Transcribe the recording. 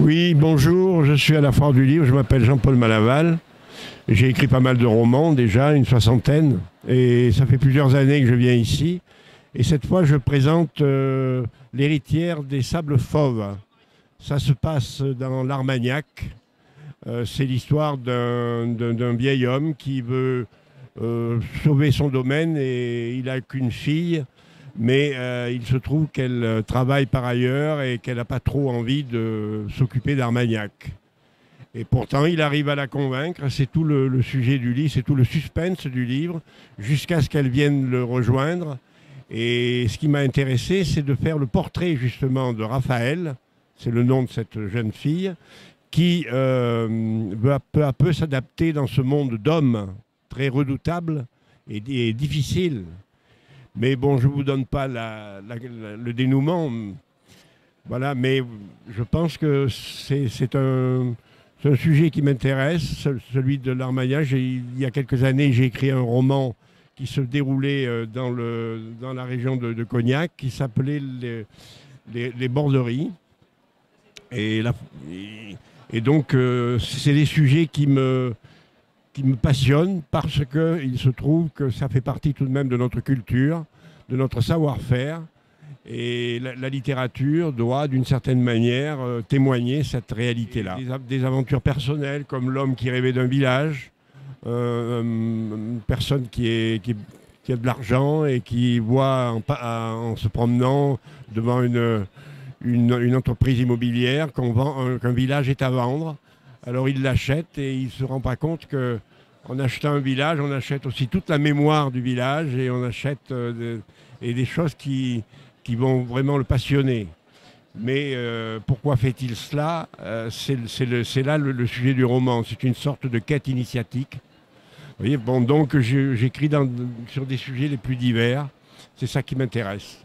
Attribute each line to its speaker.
Speaker 1: Oui, bonjour, je suis à la Foire du Livre, je m'appelle Jean-Paul Malaval. J'ai écrit pas mal de romans déjà, une soixantaine, et ça fait plusieurs années que je viens ici. Et cette fois, je présente l'héritière des sables fauves. Ça se passe dans l'Armagnac. C'est l'histoire d'un vieil homme qui veut sauver son domaine et il n'a qu'une fille. Mais il se trouve qu'elle travaille par ailleurs et qu'elle n'a pas trop envie de s'occuper d'Armagnac. Et pourtant, il arrive à la convaincre. C'est tout le sujet du livre, c'est tout le suspense du livre, jusqu'à ce qu'elle vienne le rejoindre. Et ce qui m'a intéressé, c'est de faire le portrait justement de Raphaël, c'est le nom de cette jeune fille, qui veut peu à peu s'adapter dans ce monde d'hommes très redoutable et difficile. Mais bon, je ne vous donne pas le dénouement. Voilà, mais je pense que c'est un sujet qui m'intéresse, celui de l'Armagnac. Il y a quelques années, j'ai écrit un roman qui se déroulait dans la région de Cognac, qui s'appelait les Borderies. Et donc, c'est des sujets qui me passionnent parce qu'il se trouve que ça fait partie tout de même de notre culture, de notre savoir-faire. Et la littérature doit, d'une certaine manière, témoigner cette réalité-là. Des aventures personnelles, comme l'homme qui rêvait d'un village, une personne qui a de l'argent et qui voit en se promenant devant une entreprise immobilière qu'un village est à vendre. Alors il l'achète et il ne se rend pas compte qu'en achetant un village, on achète aussi toute la mémoire du village et on achète des choses qui vont vraiment le passionner. Mais pourquoi fait-il cela? C'est là le sujet du roman. C'est une sorte de quête initiatique. Vous voyez, bon, donc j'écris sur des sujets les plus divers. C'est ça qui m'intéresse.